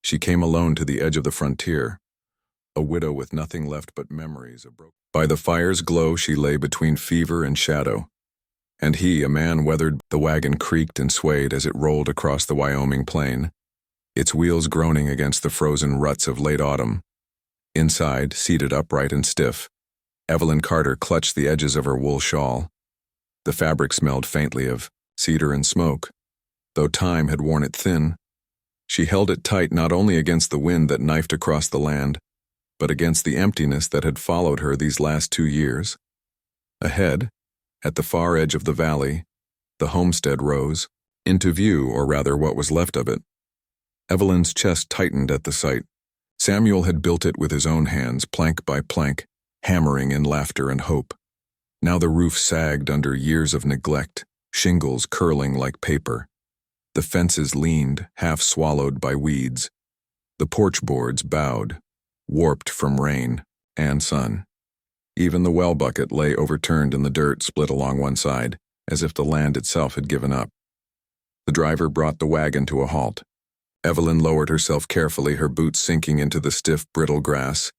She came alone to the edge of the frontier, a widow with nothing left but memories of broken. By the fire's glow she lay between fever and shadow, and he, a man weathered. The wagon creaked and swayed as it rolled across the Wyoming plain, its wheels groaning against the frozen ruts of late autumn. Inside, seated upright and stiff, Evelyn Carter clutched the edges of her wool shawl. The fabric smelled faintly of cedar and smoke, though time had worn it thin. She held it tight not only against the wind that knifed across the land, but against the emptiness that had followed her these last 2 years. Ahead, at the far edge of the valley, the homestead rose, into view, or rather what was left of it. Evelyn's chest tightened at the sight. Samuel had built it with his own hands, plank by plank, hammering in laughter and hope. Now the roof sagged under years of neglect, shingles curling like paper. The fences leaned, half swallowed by weeds. The porch boards bowed, warped from rain and sun. Even the well bucket lay overturned in the dirt, split along one side, as if the land itself had given up. The driver brought the wagon to a halt. Evelyn lowered herself carefully, her boots sinking into the stiff, brittle grass.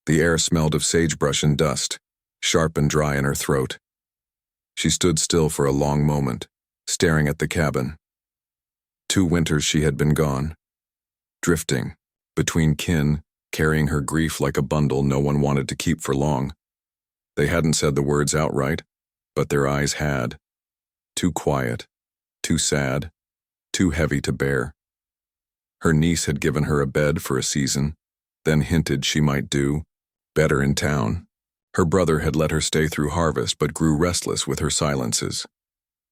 The air smelled of sagebrush and dust, sharp and dry in her throat. She stood still for a long moment, staring at the cabin. 2 winters she had been gone, drifting, between kin, carrying her grief like a bundle no one wanted to keep for long. They hadn't said the words outright, but their eyes had. Too quiet, too sad, too heavy to bear. Her niece had given her a bed for a season, then hinted she might do better in town. Her brother had let her stay through harvest but grew restless with her silences.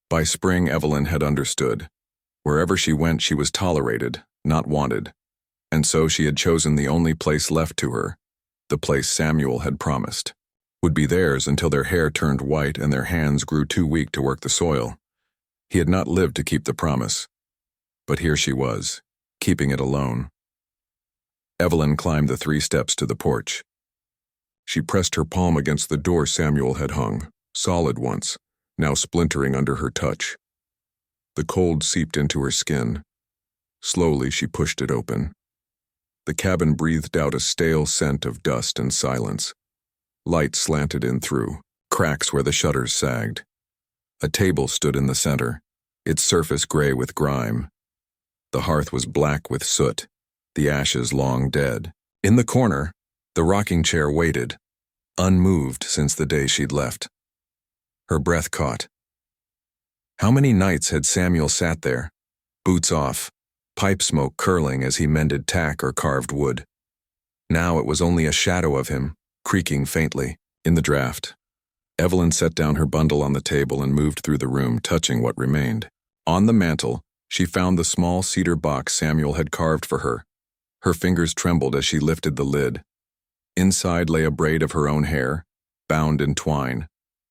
By spring, Evelyn had understood. Wherever she went, she was tolerated, not wanted. And so she had chosen the only place left to her, the place Samuel had promised, would be theirs until their hair turned white and their hands grew too weak to work the soil. He had not lived to keep the promise. But here she was, keeping it alone. Evelyn climbed the 3 steps to the porch. She pressed her palm against the door Samuel had hung, solid once, now splintering under her touch. The cold seeped into her skin. Slowly she pushed it open. The cabin breathed out a stale scent of dust and silence. Light slanted in through cracks where the shutters sagged. A table stood in the center, its surface gray with grime. The hearth was black with soot, the ashes long dead. In the corner, the rocking chair waited, unmoved since the day she'd left. Her breath caught. How many nights had Samuel sat there, boots off, pipe smoke curling as he mended tack or carved wood? Now it was only a shadow of him, creaking faintly, in the draft. Evelyn set down her bundle on the table and moved through the room, touching what remained. On the mantel, she found the small cedar box Samuel had carved for her. Her fingers trembled as she lifted the lid. Inside lay a braid of her own hair, bound in twine,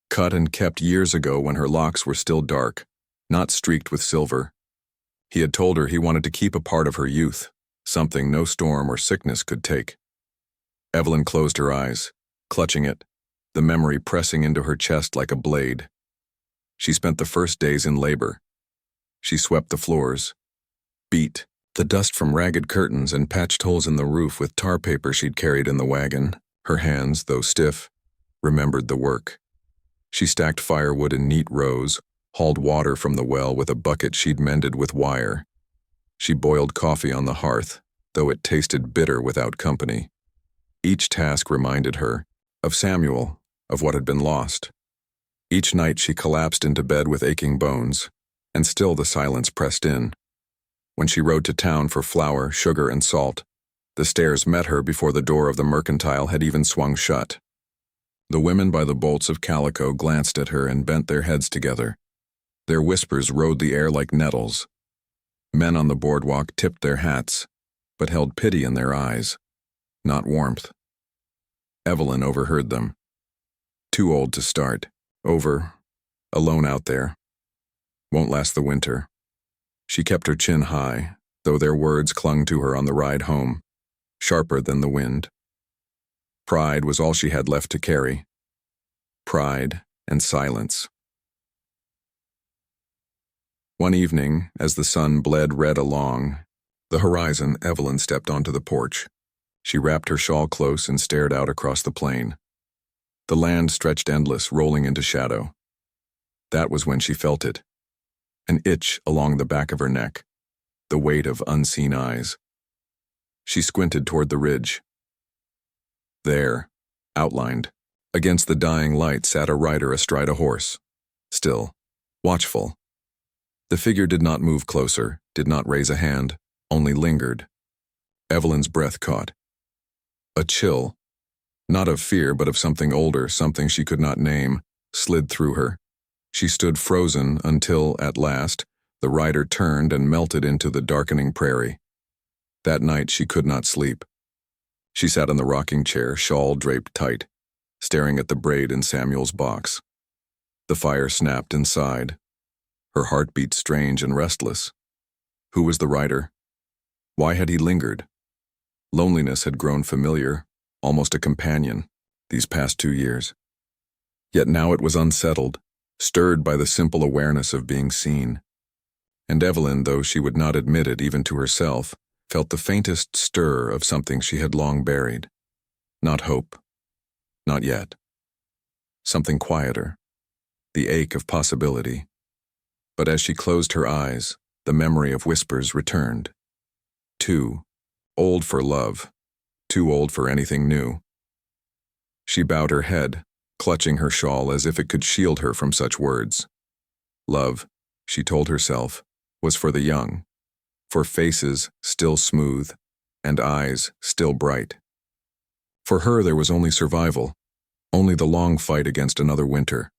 cut and kept years ago when her locks were still dark, not streaked with silver. He had told her he wanted to keep a part of her youth, something no storm or sickness could take. Evelyn closed her eyes, clutching it, the memory pressing into her chest like a blade. She spent the first days in labor. She swept the floors, beat the dust from ragged curtains and patched holes in the roof with tar paper she'd carried in the wagon. Her hands, though stiff, remembered the work. She stacked firewood in neat rows, hauled water from the well with a bucket she'd mended with wire. She boiled coffee on the hearth, though it tasted bitter without company. Each task reminded her of Samuel, of what had been lost. Each night she collapsed into bed with aching bones, and still the silence pressed in. When she rode to town for flour, sugar, and salt, the stairs met her before the door of the mercantile had even swung shut. The women by the bolts of calico glanced at her and bent their heads together. Their whispers rode the air like nettles. Men on the boardwalk tipped their hats, but held pity in their eyes, not warmth. Evelyn overheard them. Too old to start. Over. Alone out there. Won't last the winter. She kept her chin high, though their words clung to her on the ride home, sharper than the wind. Pride was all she had left to carry. Pride and silence. One evening, as the sun bled red along, The horizon, Evelyn stepped onto the porch. She wrapped her shawl close and stared out across the plain. The land stretched endless, rolling into shadow. That was when she felt it. An itch along the back of her neck, the weight of unseen eyes. She squinted toward the ridge. There, outlined, against the dying light, sat a rider astride a horse. Still, watchful. The figure did not move closer, did not raise a hand, only lingered. Evelyn's breath caught. A chill, not of fear but of something older, something she could not name, slid through her. She stood frozen until, at last, the rider turned and melted into the darkening prairie. That night she could not sleep. She sat in the rocking chair, shawl draped tight, staring at the braid in Samuel's box. The fire snapped inside. Her heart beat strange and restless. Who was the rider? Why had he lingered? Loneliness had grown familiar, almost a companion, these past 2 years. Yet now it was unsettled, stirred by the simple awareness of being seen. And Evelyn, though she would not admit it even to herself, felt the faintest stir of something she had long buried. Not hope. Not yet. Something quieter. The ache of possibility. But as she closed her eyes, the memory of whispers returned. Too old for love. Too old for anything new. She bowed her head, clutching her shawl as if it could shield her from such words. Love, she told herself, was for the young, for faces still smooth and eyes still bright. For her there was only survival, only the long fight against another winter.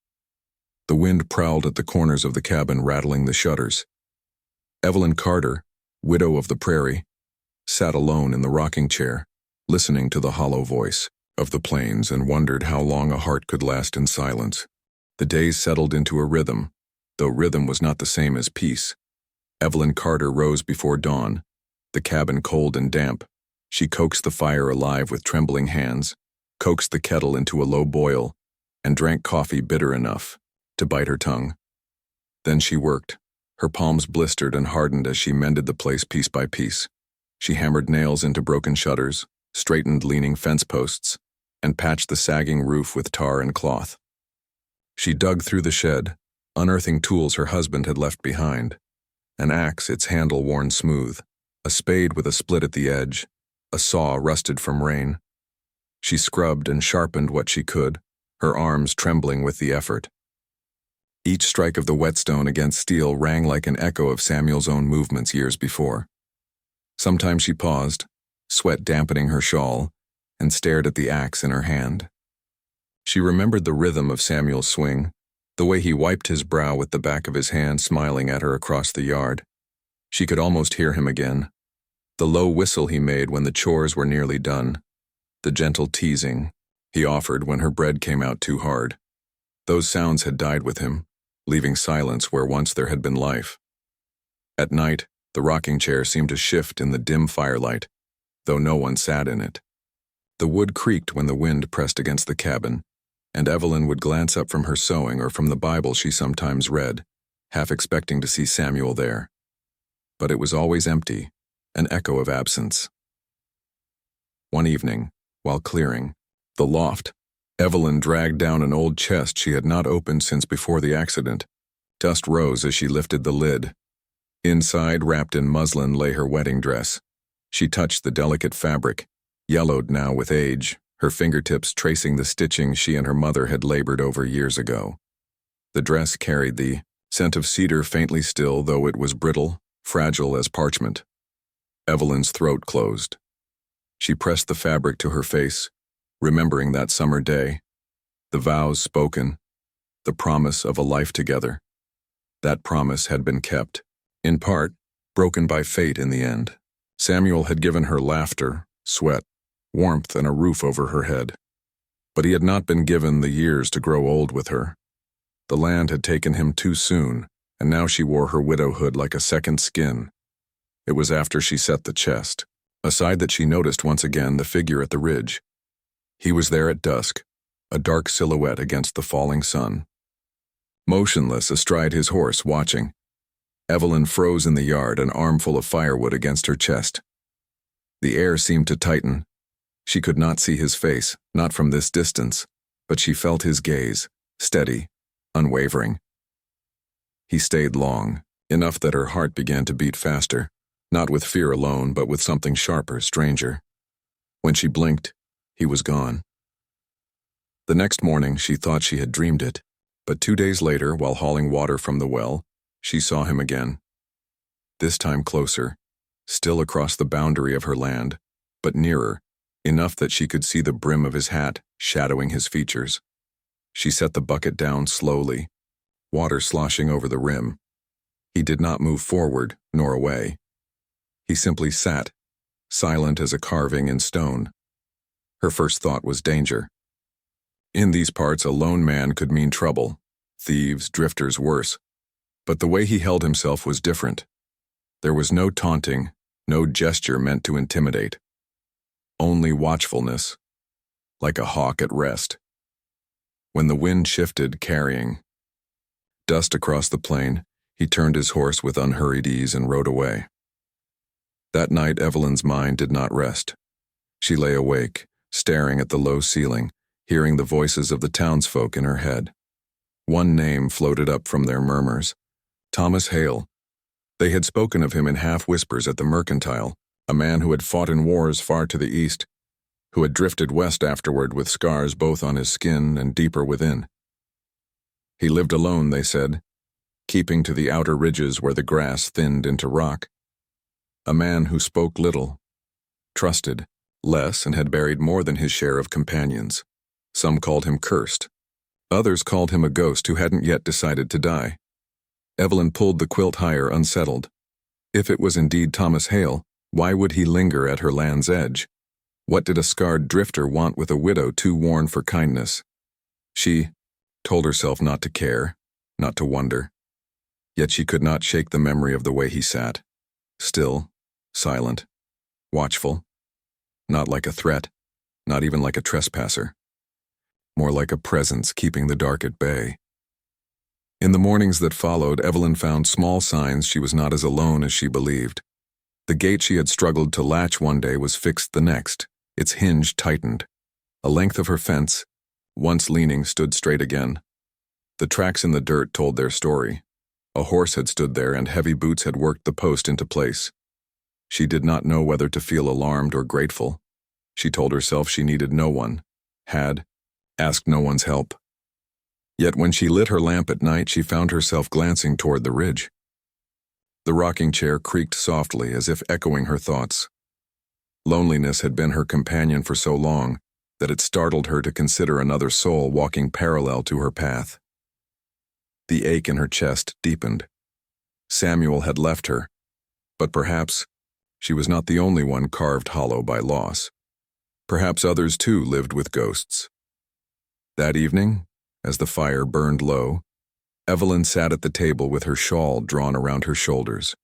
The wind prowled at the corners of the cabin, rattling the shutters. Evelyn Carter, widow of the prairie, sat alone in the rocking chair, listening to the hollow voice of the plains, and wondered how long a heart could last in silence. The days settled into a rhythm, though rhythm was not the same as peace. Evelyn Carter rose before dawn, the cabin cold and damp. She coaxed the fire alive with trembling hands, coaxed the kettle into a low boil, and drank coffee bitter enough to bite her tongue. Then she worked. Her palms blistered and hardened as she mended the place piece by piece. She hammered nails into broken shutters, straightened leaning fence posts, and patched the sagging roof with tar and cloth. She dug through the shed, unearthing tools her husband had left behind. An axe, its handle worn smooth, a spade with a split at the edge, a saw rusted from rain. She scrubbed and sharpened what she could, her arms trembling with the effort. Each strike of the whetstone against steel rang like an echo of Samuel's own movements years before. Sometimes she paused, sweat dampening her shawl, and stared at the axe in her hand. She remembered the rhythm of Samuel's swing, the way he wiped his brow with the back of his hand, smiling at her across the yard. She could almost hear him again. The low whistle he made when the chores were nearly done. The gentle teasing he offered when her bread came out too hard. Those sounds had died with him, leaving silence where once there had been life. At night, the rocking chair seemed to shift in the dim firelight, though no one sat in it. The wood creaked when the wind pressed against the cabin, and Evelyn would glance up from her sewing or from the Bible she sometimes read, half expecting to see Samuel there. But it was always empty, an echo of absence. One evening, while clearing the loft, Evelyn dragged down an old chest she had not opened since before the accident. Dust rose as she lifted the lid. Inside, wrapped in muslin, lay her wedding dress. She touched the delicate fabric, yellowed now with age, her fingertips tracing the stitching she and her mother had labored over years ago. The dress carried the scent of cedar faintly still, though it was brittle, fragile as parchment. Evelyn's throat closed. She pressed the fabric to her face, remembering that summer day, the vows spoken, the promise of a life together. That promise had been kept, in part, broken by fate in the end. Samuel had given her laughter, sweat, warmth, and a roof over her head. But he had not been given the years to grow old with her. The land had taken him too soon, and now she wore her widowhood like a second skin. It was after she set the chest, aside, that she noticed once again the figure at the ridge. He was there at dusk, a dark silhouette against the falling sun. Motionless astride his horse, watching. Evelyn froze in the yard, an armful of firewood against her chest. The air seemed to tighten. She could not see his face, not from this distance, but she felt his gaze, steady, unwavering. He stayed long, enough that her heart began to beat faster, not with fear alone, but with something sharper, stranger. When she blinked, he was gone. The next morning, she thought she had dreamed it, but 2 days later, while hauling water from the well, she saw him again. This time closer, still across the boundary of her land, but nearer, enough that she could see the brim of his hat shadowing his features. She set the bucket down slowly, water sloshing over the rim. He did not move forward, nor away. He simply sat, silent as a carving in stone. Her first thought was danger. In these parts, a lone man could mean trouble, thieves, drifters, worse. But the way he held himself was different. There was no taunting, no gesture meant to intimidate. Only watchfulness, like a hawk at rest. When the wind shifted, carrying dust across the plain, he turned his horse with unhurried ease and rode away. That night, Evelyn's mind did not rest. She lay awake, staring at the low ceiling, hearing the voices of the townsfolk in her head. One name floated up from their murmurs: Thomas Hale. They had spoken of him in half-whispers at the Mercantile, a man who had fought in wars far to the east, who had drifted west afterward with scars both on his skin and deeper within. He lived alone, they said, keeping to the outer ridges where the grass thinned into rock. A man who spoke little, trusted less, and had buried more than his share of companions. Some called him cursed. Others called him a ghost who hadn't yet decided to die. Evelyn pulled the quilt higher, unsettled. If it was indeed Thomas Hale, why would he linger at her land's edge? What did a scarred drifter want with a widow too worn for kindness? She told herself not to care, not to wonder. Yet she could not shake the memory of the way he sat. Still, silent, watchful. Not like a threat, not even like a trespasser. More like a presence keeping the dark at bay. In the mornings that followed, Evelyn found small signs she was not as alone as she believed. The gate she had struggled to latch one day was fixed the next, its hinge tightened. A length of her fence, once leaning, stood straight again. The tracks in the dirt told their story. A horse had stood there, and heavy boots had worked the post into place. She did not know whether to feel alarmed or grateful. She told herself she needed no one, had asked no one's help. Yet when she lit her lamp at night, she found herself glancing toward the ridge. The rocking chair creaked softly, as if echoing her thoughts. Loneliness had been her companion for so long that it startled her to consider another soul walking parallel to her path. The ache in her chest deepened. Samuel had left her, but perhaps she was not the only one carved hollow by loss. Perhaps others too lived with ghosts. That evening, as the fire burned low, Evelyn sat at the table with her shawl drawn around her shoulders.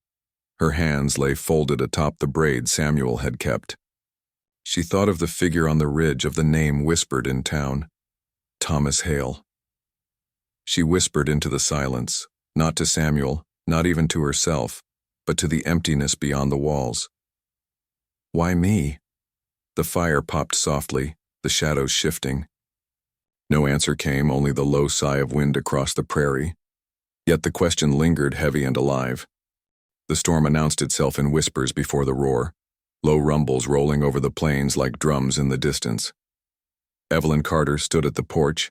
Her hands lay folded atop the braid Samuel had kept. She thought of the figure on the ridge, of the name whispered in town: Thomas Hale. She whispered into the silence, not to Samuel, not even to herself, but to the emptiness beyond the walls. Why me? The fire popped softly, the shadows shifting. No answer came, only the low sigh of wind across the prairie. Yet the question lingered, heavy and alive. The storm announced itself in whispers before the roar, low rumbles rolling over the plains like drums in the distance. Evelyn Carter stood at the porch,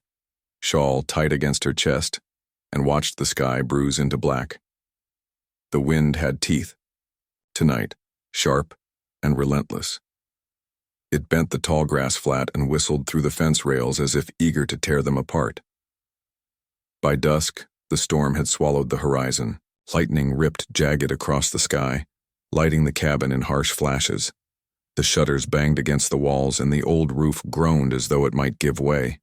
shawl tight against her chest, and watched the sky bruise into black. The wind had teeth. Tonight, sharp and relentless. It bent the tall grass flat and whistled through the fence rails as if eager to tear them apart. By dusk, the storm had swallowed the horizon. Lightning ripped jagged across the sky, lighting the cabin in harsh flashes. The shutters banged against the walls, and the old roof groaned as though it might give way.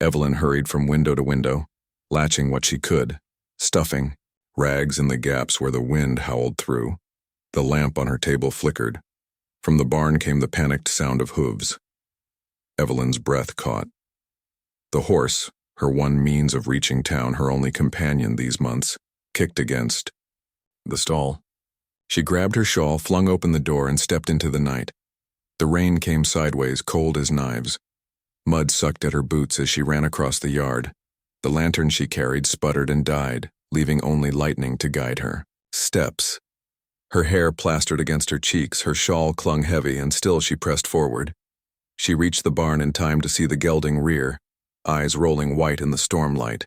Evelyn hurried from window to window, latching what she could, stuffing rags in the gaps where the wind howled through. The lamp on her table flickered. From the barn came the panicked sound of hooves. Evelyn's breath caught. The horse, her one means of reaching town, her only companion these months, kicked against, the stall. She grabbed her shawl, flung open the door, and stepped into the night. The rain came sideways, cold as knives. Mud sucked at her boots as she ran across the yard. The lantern she carried sputtered and died, leaving only lightning to guide her. Steps. Her hair plastered against her cheeks, her shawl clung heavy, and still she pressed forward. She reached the barn in time to see the gelding rear, eyes rolling white in the storm light.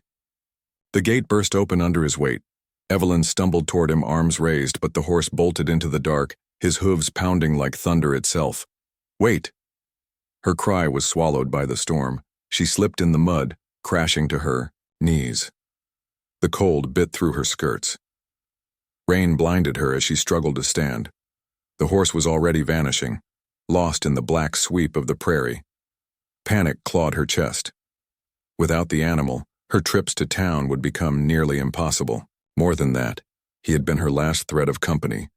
The gate burst open under his weight. Evelyn stumbled toward him, arms raised, but the horse bolted into the dark, his hooves pounding like thunder itself. "Wait!" Her cry was swallowed by the storm. She slipped in the mud, crashing to her knees. The cold bit through her skirts. Rain blinded her as she struggled to stand. The horse was already vanishing, lost in the black sweep of the prairie. Panic clawed her chest. Without the animal, her trips to town would become nearly impossible. More than that, he had been her last thread of company,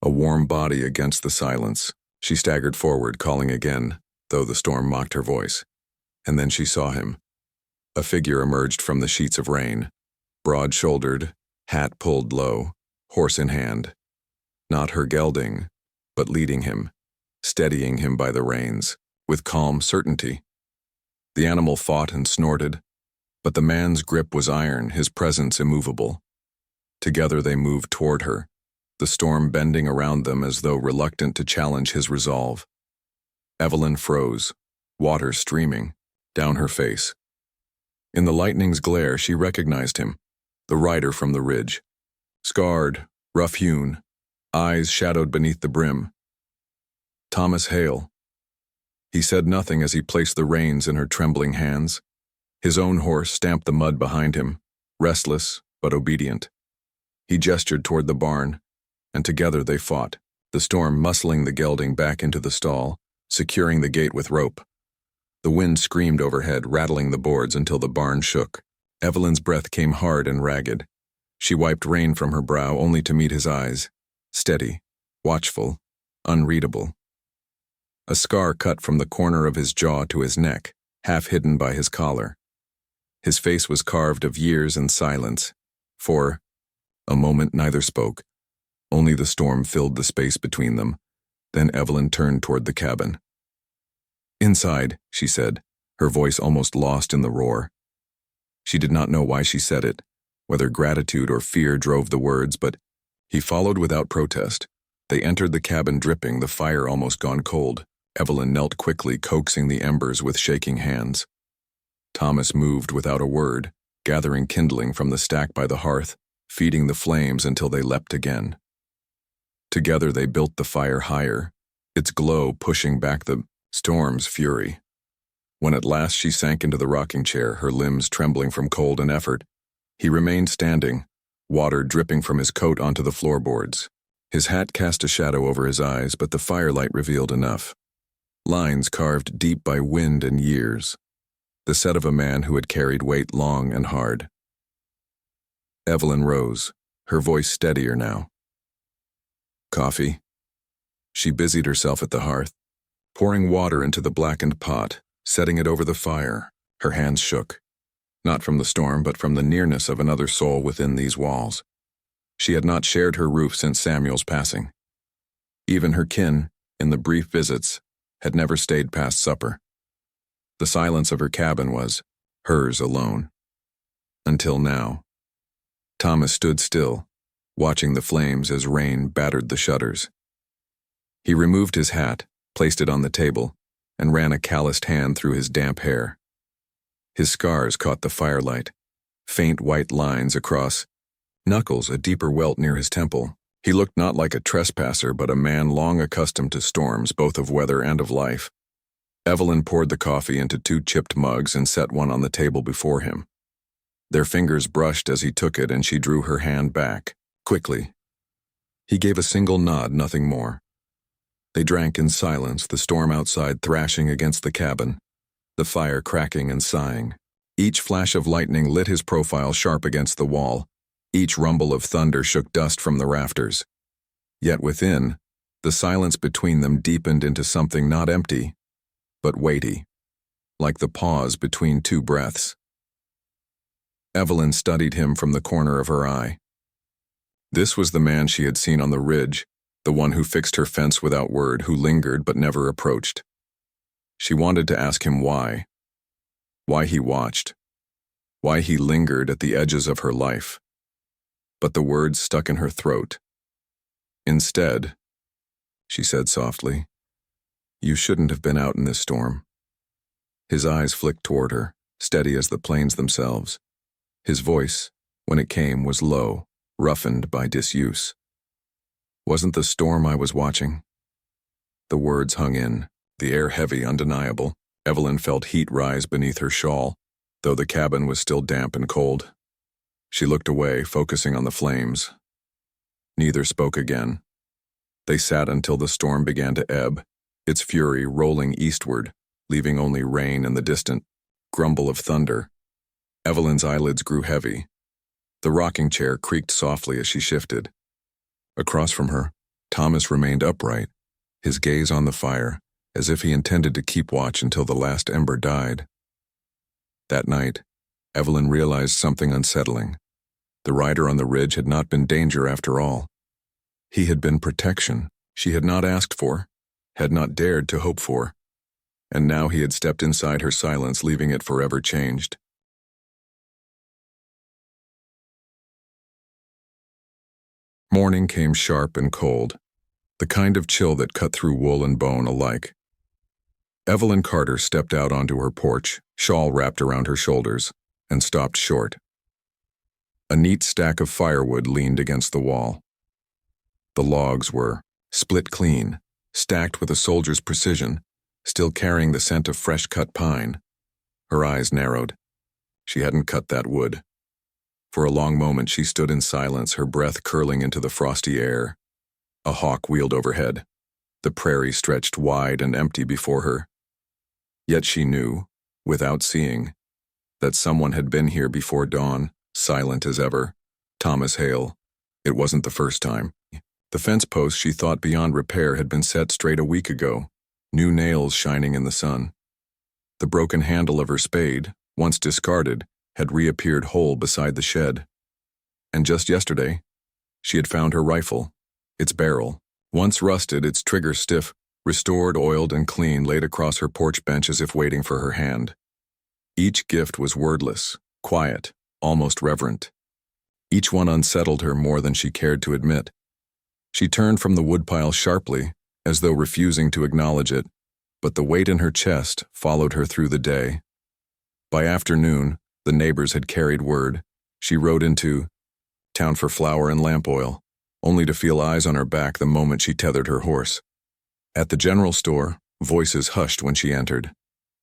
a warm body against the silence. She staggered forward, calling again, though the storm mocked her voice. And then she saw him. A figure emerged from the sheets of rain, broad-shouldered, hat pulled low, horse in hand. Not her gelding, but leading him, steadying him by the reins, with calm certainty. The animal fought and snorted, but the man's grip was iron, his presence immovable. Together they moved toward her, the storm bending around them as though reluctant to challenge his resolve. Evelyn froze, water streaming down her face. In the lightning's glare, she recognized him, the rider from the ridge. Scarred, rough-hewn, eyes shadowed beneath the brim. Thomas Hale. He said nothing as he placed the reins in her trembling hands. His own horse stamped the mud behind him, restless but obedient. He gestured toward the barn, and together they fought, the storm muscling the gelding back into the stall, securing the gate with rope. The wind screamed overhead, rattling the boards until the barn shook. Evelyn's breath came hard and ragged. She wiped rain from her brow only to meet his eyes, steady, watchful, unreadable. A scar cut from the corner of his jaw to his neck, half hidden by his collar. His face was carved of years and silence. For a moment neither spoke. Only the storm filled the space between them. Then Evelyn turned toward the cabin. "Inside," she said, her voice almost lost in the roar. She did not know why she said it, whether gratitude or fear drove the words, but he followed without protest. They entered the cabin dripping, the fire almost gone cold. Evelyn knelt quickly, coaxing the embers with shaking hands. Thomas moved without a word, gathering kindling from the stack by the hearth, feeding the flames until they leapt again. Together they built the fire higher, its glow pushing back the storm's fury. When at last she sank into the rocking chair, her limbs trembling from cold and effort, he remained standing, water dripping from his coat onto the floorboards. His hat cast a shadow over his eyes, but the firelight revealed enough. Lines carved deep by wind and years. The set of a man who had carried weight long and hard. Evelyn rose, her voice steadier now. "Coffee?" She busied herself at the hearth, pouring water into the blackened pot, setting it over the fire. Her hands shook, not from the storm, but from the nearness of another soul within these walls. She had not shared her roof since Samuel's passing. Even her kin, in the brief visits, had never stayed past supper. The silence of her cabin was hers alone. Until now. Thomas stood still, watching the flames as rain battered the shutters. He removed his hat, placed it on the table, and ran a calloused hand through his damp hair. His scars caught the firelight, faint white lines across knuckles, a deeper welt near his temple. He looked not like a trespasser, but a man long accustomed to storms, both of weather and of life. Evelyn poured the coffee into 2 chipped mugs and set one on the table before him. Their fingers brushed as he took it, and she drew her hand back, quickly. He gave a single nod, nothing more. They drank in silence, the storm outside thrashing against the cabin, the fire cracking and sighing. Each flash of lightning lit his profile sharp against the wall. Each rumble of thunder shook dust from the rafters. Yet within, the silence between them deepened into something not empty, but weighty, like the pause between 2 breaths. Evelyn studied him from the corner of her eye. This was the man she had seen on the ridge, the one who fixed her fence without word, who lingered but never approached. She wanted to ask him why. Why he watched. Why he lingered at the edges of her life. But the words stuck in her throat. Instead, she said softly, "You shouldn't have been out in this storm." His eyes flicked toward her, steady as the plains themselves. His voice, when it came, was low, roughened by disuse. "Wasn't the storm I was watching?" The words hung in, the air heavy, undeniable. Evelyn felt heat rise beneath her shawl, though the cabin was still damp and cold. She looked away, focusing on the flames. Neither spoke again. They sat until the storm began to ebb, its fury rolling eastward, leaving only rain and the distant grumble of thunder. Evelyn's eyelids grew heavy. The rocking chair creaked softly as she shifted. Across from her, Thomas remained upright, his gaze on the fire, as if he intended to keep watch until the last ember died. That night, Evelyn realized something unsettling. The rider on the ridge had not been danger after all. He had been protection she had not asked for, had not dared to hope for. And now he had stepped inside her silence, leaving it forever changed. Morning came sharp and cold, the kind of chill that cut through wool and bone alike. Evelyn Carter stepped out onto her porch, shawl wrapped around her shoulders, and stopped short. A neat stack of firewood leaned against the wall. The logs were split clean, stacked with a soldier's precision, still carrying the scent of fresh-cut pine. Her eyes narrowed. She hadn't cut that wood. For a long moment she stood in silence, her breath curling into the frosty air. A hawk wheeled overhead. The prairie stretched wide and empty before her. Yet she knew, without seeing, that someone had been here before dawn, silent as ever. Thomas Hale. It wasn't the first time. The fence post she thought beyond repair had been set straight a week ago, new nails shining in the sun. The broken handle of her spade, once discarded, had reappeared whole beside the shed. And just yesterday, she had found her rifle, its barrel, once rusted, its trigger stiff, restored, oiled, and clean, laid across her porch bench as if waiting for her hand. Each gift was wordless, quiet, almost reverent. Each one unsettled her more than she cared to admit. She turned from the woodpile sharply, as though refusing to acknowledge it, but the weight in her chest followed her through the day. By afternoon, the neighbors had carried word. She rode into town for flour and lamp oil, only to feel eyes on her back the moment she tethered her horse. At the general store, voices hushed when she entered.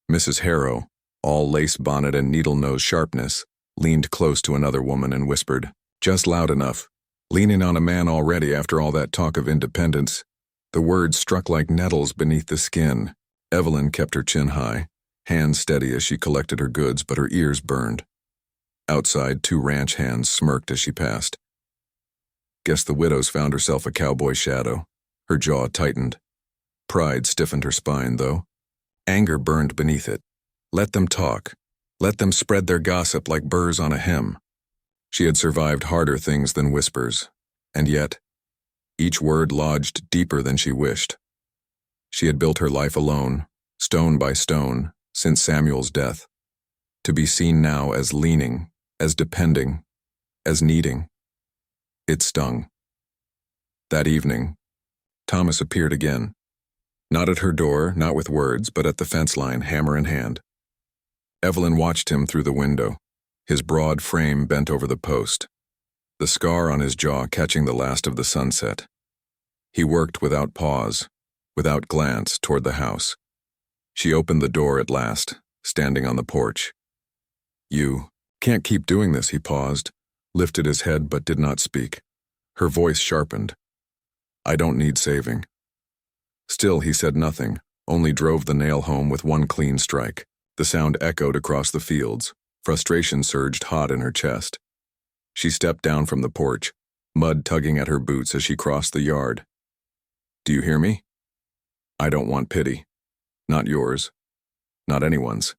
Mrs. Harrow, all lace bonnet and needle-nose sharpness, leaned close to another woman and whispered, just loud enough, leaning on a man already after all that talk of independence. The words struck like nettles beneath the skin. Evelyn kept her chin high, hands steady as she collected her goods, but her ears burned. Outside, 2 ranch hands smirked as she passed. Guess the widow's found herself a cowboy shadow. Her jaw tightened. Pride stiffened her spine, though. Anger burned beneath it. Let them talk. Let them spread their gossip like burrs on a hem. She had survived harder things than whispers, and yet, each word lodged deeper than she wished. She had built her life alone, stone by stone, since Samuel's death. To be seen now as leaning, as depending, as needing. It stung. That evening, Thomas appeared again. Not at her door, not with words, but at the fence line, hammer in hand. Evelyn watched him through the window, his broad frame bent over the post, the scar on his jaw catching the last of the sunset. He worked without pause, without glance toward the house. She opened the door at last, standing on the porch. "You can't keep doing this," he paused, lifted his head but did not speak. Her voice sharpened. "I don't need saving." Still he said nothing, only drove the nail home with one clean strike. The sound echoed across the fields. Frustration surged hot in her chest. She stepped down from the porch, mud tugging at her boots as she crossed the yard. "Do you hear me? I don't want pity. Not yours. Not anyone's."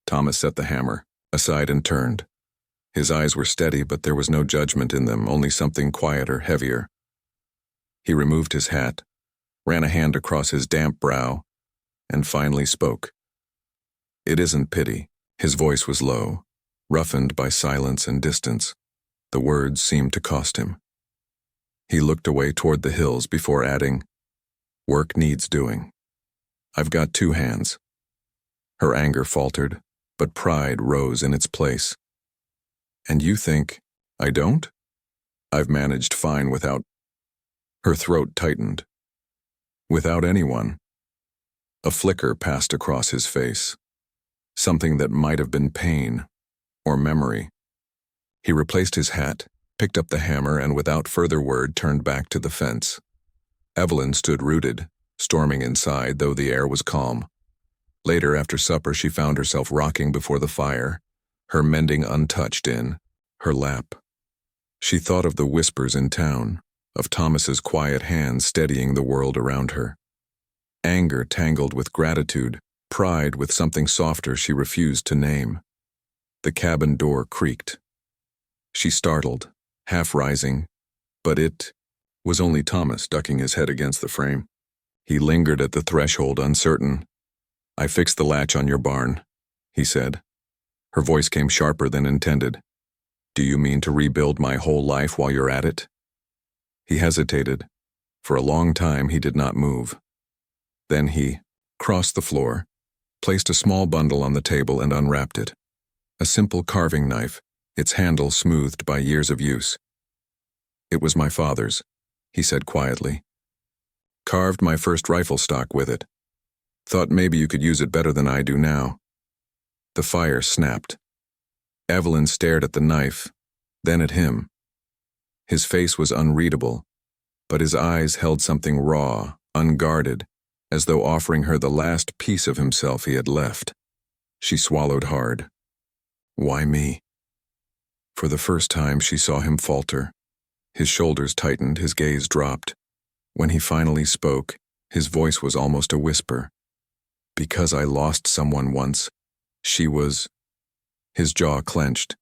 Thomas set the hammer aside and turned. His eyes were steady, but there was no judgment in them, only something quieter, heavier. He removed his hat, ran a hand across his damp brow, and finally spoke. "It isn't pity." His voice was low, roughened by silence and distance. The words seemed to cost him. He looked away toward the hills before adding, "Work needs doing. I've got 2 hands." Her anger faltered, but pride rose in its place. "And you think I don't? I've managed fine without—" Her throat tightened. "Without anyone." A flicker passed across his face, something that might have been pain or memory. He replaced his hat, picked up the hammer, and without further word turned back to the fence. Evelyn stood rooted, storming inside, though the air was calm. Later, after supper, she found herself rocking before the fire, her mending untouched in her lap. She thought of the whispers in town, of Thomas's quiet hands steadying the world around her. Anger tangled with gratitude, pride with something softer she refused to name. The cabin door creaked. She startled, half rising, but it was only Thomas ducking his head against the frame. He lingered at the threshold, uncertain. "I fixed the latch on your barn," he said. Her voice came sharper than intended. "Do you mean to rebuild my whole life while you're at it?" He hesitated. For a long time he did not move. Then he crossed the floor, placed a small bundle on the table, and unwrapped it. A simple carving knife, its handle smoothed by years of use. "It was my father's," he said quietly. "Carved my first rifle stock with it. Thought maybe you could use it better than I do now." The fire snapped. Evelyn stared at the knife, then at him. His face was unreadable, but his eyes held something raw, unguarded, as though offering her the last piece of himself he had left. She swallowed hard. "Why me?" For the first time she saw him falter. His shoulders tightened, his gaze dropped. When he finally spoke, his voice was almost a whisper. "Because I lost someone once. She was—" His jaw clenched.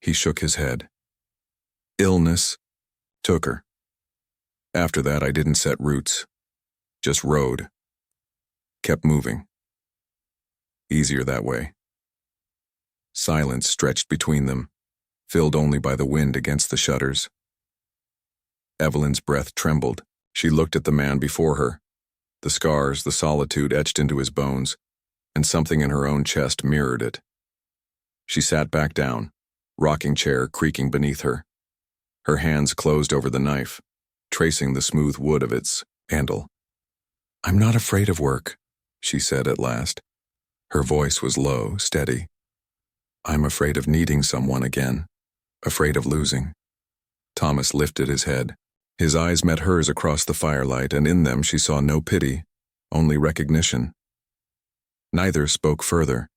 He shook his head. "Illness took her. After that I didn't set roots. Just rode. Kept moving. Easier that way." Silence stretched between them, filled only by the wind against the shutters. Evelyn's breath trembled. She looked at the man before her. The scars, the solitude etched into his bones, and something in her own chest mirrored it. She sat back down, rocking chair creaking beneath her. Her hands closed over the knife, tracing the smooth wood of its handle. "I'm not afraid of work," she said at last. Her voice was low, steady. "I'm afraid of needing someone again, afraid of losing." Thomas lifted his head. His eyes met hers across the firelight, and in them she saw no pity, only recognition. Neither spoke further.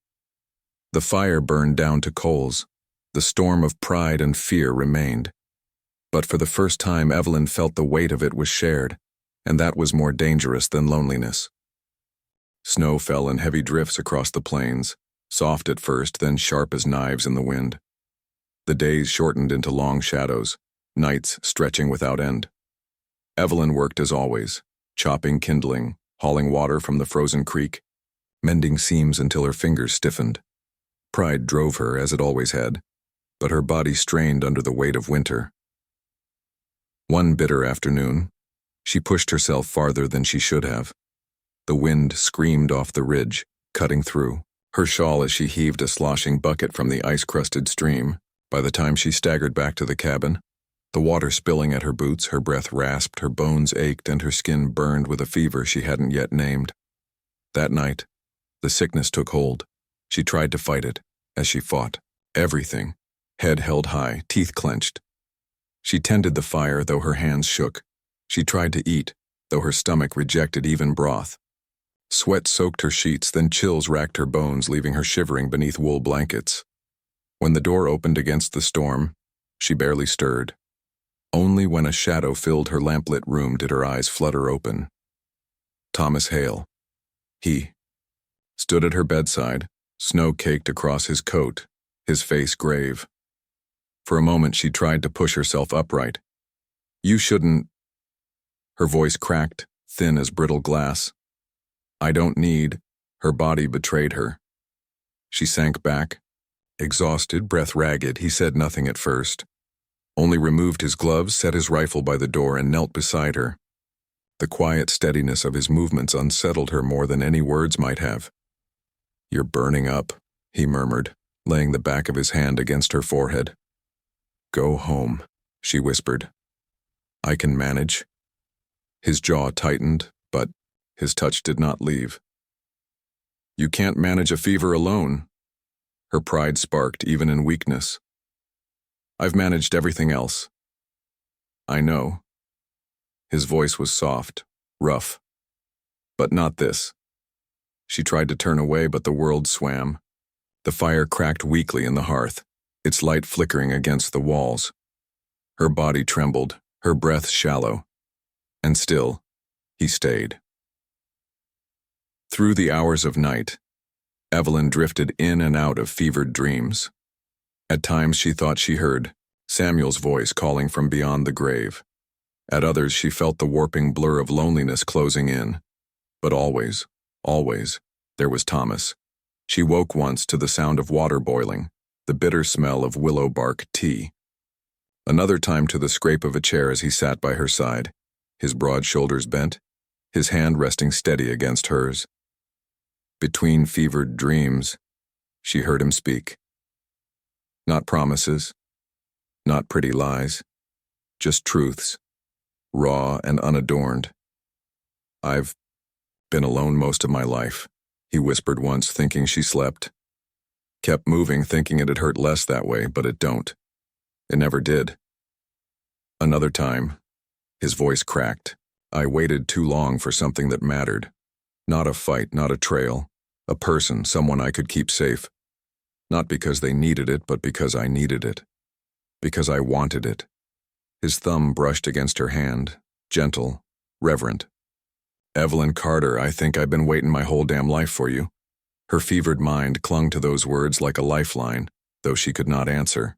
The fire burned down to coals. The storm of pride and fear remained. But for the first time Evelyn felt the weight of it was shared, and that was more dangerous than loneliness. Snow fell in heavy drifts across the plains, soft at first, then sharp as knives in the wind. The days shortened into long shadows, nights stretching without end. Evelyn worked as always, chopping kindling, hauling water from the frozen creek, mending seams until her fingers stiffened. Pride drove her, as it always had, but her body strained under the weight of winter. One bitter afternoon, she pushed herself farther than she should have. The wind screamed off the ridge, cutting through, her shawl as she heaved a sloshing bucket from the ice-crusted stream. By the time she staggered back to the cabin, the water spilling at her boots, her breath rasped, her bones ached, and her skin burned with a fever she hadn't yet named. That night, the sickness took hold. She tried to fight it, as she fought. Everything, head held high, teeth clenched. She tended the fire, though her hands shook. She tried to eat, though her stomach rejected even broth. Sweat soaked her sheets, then chills racked her bones, leaving her shivering beneath wool blankets. When the door opened against the storm, she barely stirred. Only when a shadow filled her lamplit room did her eyes flutter open. Thomas Hale. He stood at her bedside, snow caked across his coat, his face grave. For a moment she tried to push herself upright. "You shouldn't." Her voice cracked, thin as brittle glass. "I don't need." Her body betrayed her. She sank back. Exhausted, breath ragged, he said nothing at first. Only removed his gloves, set his rifle by the door, and knelt beside her. The quiet steadiness of his movements unsettled her more than any words might have. "You're burning up," he murmured, laying the back of his hand against her forehead. "Go home," she whispered. "I can manage." His jaw tightened, but his touch did not leave. "You can't manage a fever alone." Her pride sparked even in weakness. "I've managed everything else." "I know." His voice was soft, rough. "But not this." She tried to turn away, but the world swam. The fire cracked weakly in the hearth, its light flickering against the walls. Her body trembled, her breath shallow. And still, he stayed. Through the hours of night, Evelyn drifted in and out of fevered dreams. At times she thought she heard Samuel's voice calling from beyond the grave. At others she felt the warping blur of loneliness closing in. But always, there was Thomas. She woke once to the sound of water boiling, the bitter smell of willow bark tea. Another time to the scrape of a chair as he sat by her side, his broad shoulders bent, his hand resting steady against hers. Between fevered dreams, she heard him speak. Not promises, not pretty lies, just truths, raw and unadorned. "I've been alone most of my life," he whispered once, thinking she slept. Kept moving, thinking it'd hurt less that way, but it don't. It never did. Another time, his voice cracked. "I waited too long for something that mattered. Not a fight, not a trail. A person, someone I could keep safe. Not because they needed it, but because I needed it. Because I wanted it." His thumb brushed against her hand, gentle, reverent. "Evelyn Carter, I think I've been waiting my whole damn life for you." Her fevered mind clung to those words like a lifeline, though she could not answer.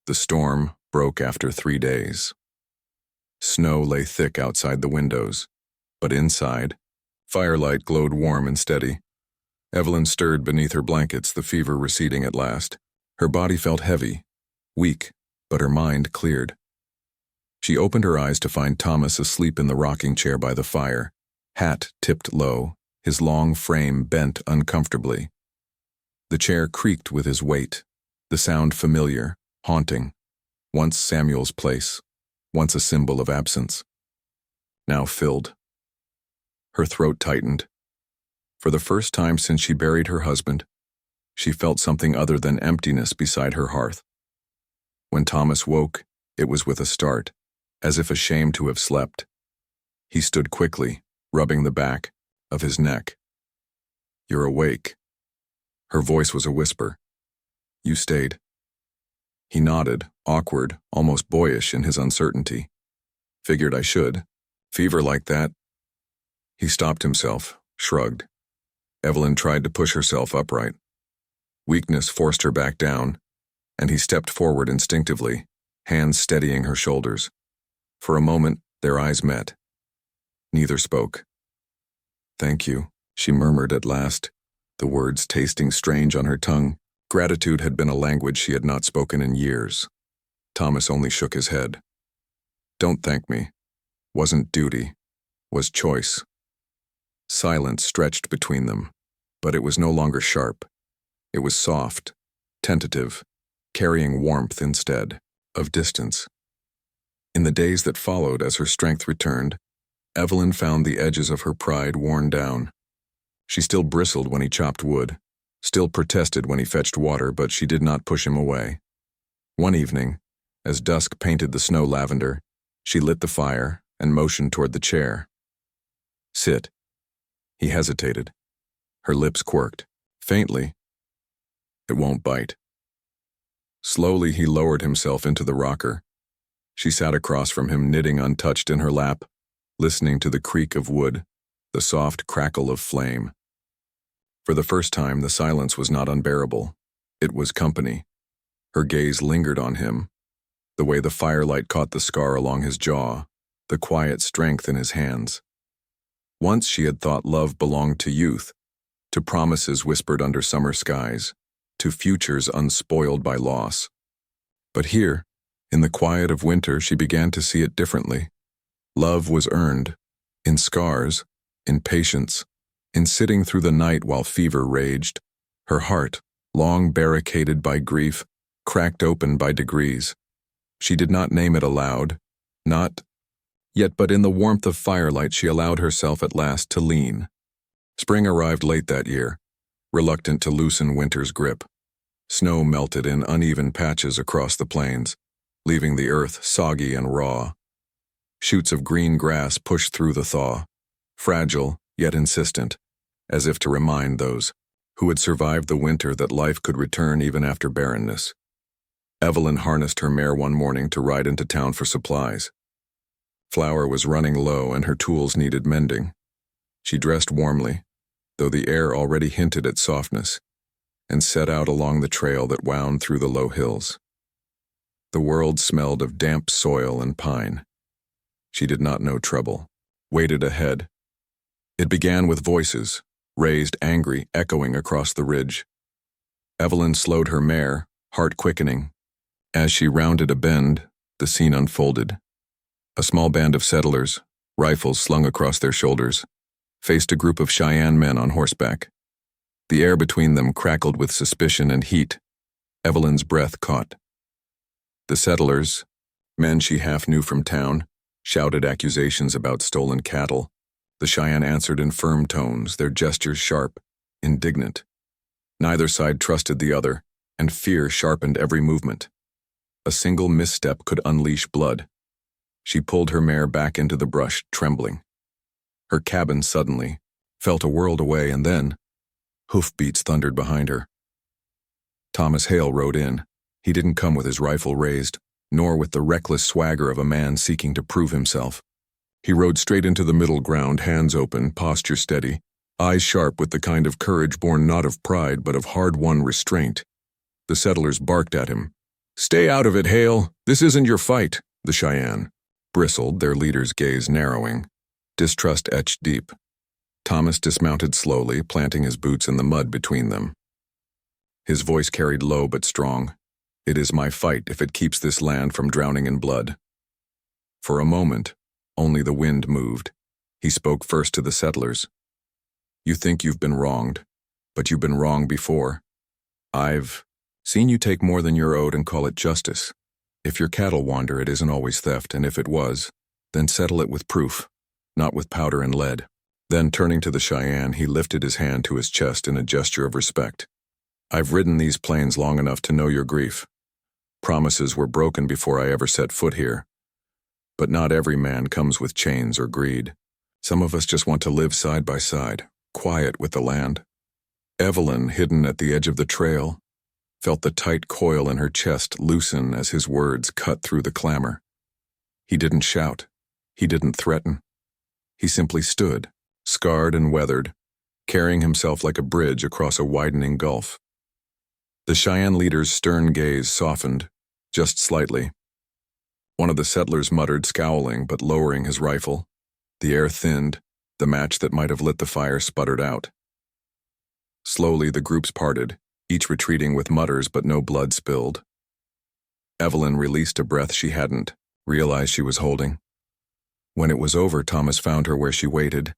The storm broke after 3 days. Snow lay thick outside the windows, but inside, firelight glowed warm and steady. Evelyn stirred beneath her blankets, the fever receding at last. Her body felt heavy, weak, but her mind cleared. She opened her eyes to find Thomas asleep in the rocking chair by the fire, hat tipped low, his long frame bent uncomfortably. The chair creaked with his weight, the sound familiar, haunting. Once Samuel's place, once a symbol of absence. Now filled. Her throat tightened. For the first time since she buried her husband, she felt something other than emptiness beside her hearth. When Thomas woke, it was with a start, as if ashamed to have slept. He stood quickly, rubbing the back of his neck. "You're awake." Her voice was a whisper. "You stayed." He nodded, awkward, almost boyish in his uncertainty. "Figured I should. Fever like that." He stopped himself, shrugged. Evelyn tried to push herself upright. Weakness forced her back down, and he stepped forward instinctively, hands steadying her shoulders. For a moment, their eyes met. Neither spoke. "Thank you," she murmured at last, the words tasting strange on her tongue. Gratitude had been a language she had not spoken in years. Thomas only shook his head. "Don't thank me. Wasn't duty. Was choice." Silence stretched between them, but it was no longer sharp. It was soft, tentative, carrying warmth instead of distance. In the days that followed, as her strength returned, Evelyn found the edges of her pride worn down. She still bristled when he chopped wood, still protested when he fetched water, but she did not push him away. One evening, as dusk painted the snow lavender, she lit the fire and motioned toward the chair. "Sit." He hesitated. Her lips quirked, faintly. "It won't bite." Slowly he lowered himself into the rocker. She sat across from him, knitting untouched in her lap, listening to the creak of wood, the soft crackle of flame. For the first time, the silence was not unbearable. It was company. Her gaze lingered on him, the way the firelight caught the scar along his jaw, the quiet strength in his hands. Once she had thought love belonged to youth, to promises whispered under summer skies, to futures unspoiled by loss. But here, in the quiet of winter, she began to see it differently. Love was earned, in scars, in patience, in sitting through the night while fever raged. Her heart, long barricaded by grief, cracked open by degrees. She did not name it aloud, not yet, but in the warmth of firelight she allowed herself at last to lean. Spring arrived late that year, reluctant to loosen winter's grip. Snow melted in uneven patches across the plains, leaving the earth soggy and raw. Shoots of green grass pushed through the thaw, fragile yet insistent, as if to remind those who had survived the winter that life could return even after barrenness. Evelyn harnessed her mare one morning to ride into town for supplies. Flour was running low and her tools needed mending. She dressed warmly, though the air already hinted at softness, and set out along the trail that wound through the low hills. The world smelled of damp soil and pine. She did not know trouble, waited ahead. It began with voices, raised, angry, echoing across the ridge. Evelyn slowed her mare, heart quickening. As she rounded a bend, the scene unfolded. A small band of settlers, rifles slung across their shoulders, faced a group of Cheyenne men on horseback. The air between them crackled with suspicion and heat. Evelyn's breath caught. The settlers, men she half knew from town, shouted accusations about stolen cattle. The Cheyenne answered in firm tones, their gestures sharp, indignant. Neither side trusted the other, and fear sharpened every movement. A single misstep could unleash blood. She pulled her mare back into the brush, trembling. Her cabin suddenly felt a world away, and then hoofbeats thundered behind her. Thomas Hale rode in. He didn't come with his rifle raised, nor with the reckless swagger of a man seeking to prove himself. He rode straight into the middle ground, hands open, posture steady, eyes sharp with the kind of courage born not of pride but of hard-won restraint. The settlers barked at him. "Stay out of it, Hale. This isn't your fight." The Cheyenne bristled, their leader's gaze narrowing. Distrust etched deep. Thomas dismounted slowly, planting his boots in the mud between them. His voice carried low but strong. "It is my fight if it keeps this land from drowning in blood." For a moment, only the wind moved. He spoke first to the settlers. "You think you've been wronged, but you've been wrong before. I've seen you take more than you're owed and call it justice. If your cattle wander, it isn't always theft, and if it was, then settle it with proof, not with powder and lead." Then, turning to the Cheyenne, he lifted his hand to his chest in a gesture of respect. "I've ridden these plains long enough to know your grief. Promises were broken before I ever set foot here. But not every man comes with chains or greed. Some of us just want to live side by side, quiet with the land." Evelyn, hidden at the edge of the trail, felt the tight coil in her chest loosen as his words cut through the clamor. He didn't shout. He didn't threaten. He simply stood, scarred and weathered, carrying himself like a bridge across a widening gulf. The Cheyenne leader's stern gaze softened, just slightly. One of the settlers muttered, scowling but lowering his rifle. The air thinned, the match that might have lit the fire sputtered out. Slowly the groups parted, each retreating with mutters but no blood spilled. Evelyn released a breath she hadn't realized she was holding. When it was over, Thomas found her where she waited.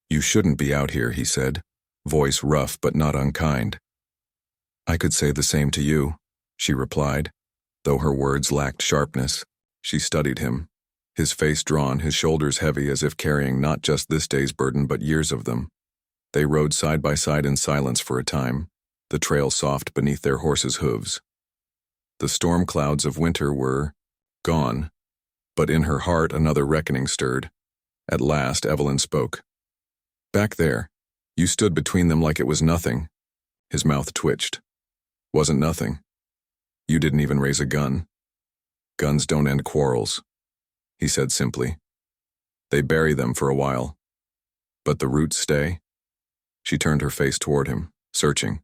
"You shouldn't be out here," he said, voice rough but not unkind. "I could say the same to you," she replied, though her words lacked sharpness. She studied him, his face drawn, his shoulders heavy as if carrying not just this day's burden but years of them. They rode side by side in silence for a time, the trail soft beneath their horses' hooves. The storm clouds of winter were gone, but in her heart another reckoning stirred. At last Evelyn spoke. "Back there, you stood between them like it was nothing." His mouth twitched. "Wasn't nothing. You didn't even raise a gun. Guns don't end quarrels," he said simply. "They bury them for a while. But the roots stay." She turned her face toward him, searching.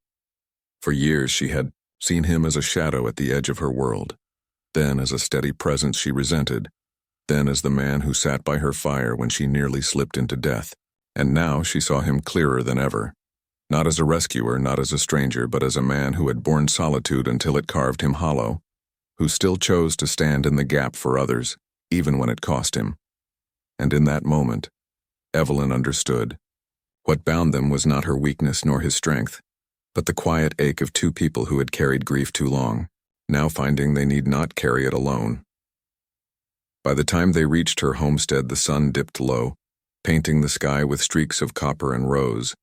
For years she had seen him as a shadow at the edge of her world, then as a steady presence she resented, then as the man who sat by her fire when she nearly slipped into death. And now she saw him clearer than ever. Not as a rescuer, not as a stranger, but as a man who had borne solitude until it carved him hollow, who still chose to stand in the gap for others, even when it cost him. And in that moment, Evelyn understood. What bound them was not her weakness nor his strength, but the quiet ache of two people who had carried grief too long, now finding they need not carry it alone. By the time they reached her homestead, the sun dipped low, painting the sky with streaks of copper and rose.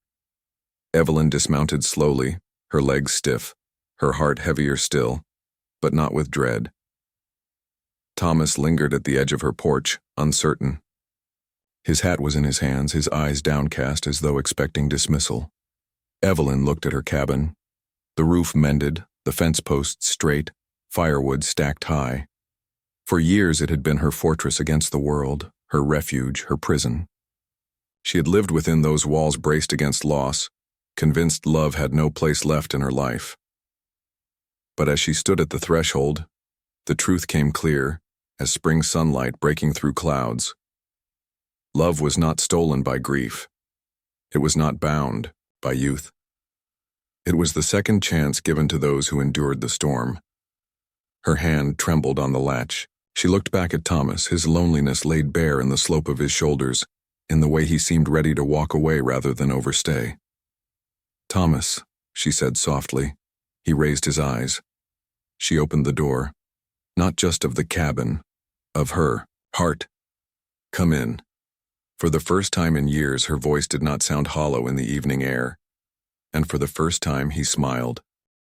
Evelyn dismounted slowly, her legs stiff, her heart heavier still, but not with dread. Thomas lingered at the edge of her porch, uncertain. His hat was in his hands, his eyes downcast as though expecting dismissal. Evelyn looked at her cabin, the roof mended, the fence posts straight, firewood stacked high. For years it had been her fortress against the world, her refuge, her prison. She had lived within those walls, braced against loss, convinced love had no place left in her life. But as she stood at the threshold, the truth came clear, as spring sunlight breaking through clouds. Love was not stolen by grief. It was not bound by youth. It was the second chance given to those who endured the storm. Her hand trembled on the latch. She looked back at Thomas, his loneliness laid bare in the slope of his shoulders, in the way he seemed ready to walk away rather than overstay. "Thomas," she said softly. He raised his eyes. She opened the door, not just of the cabin, of her heart. "Come in." For the first time in years, her voice did not sound hollow in the evening air, and for the first time he smiled.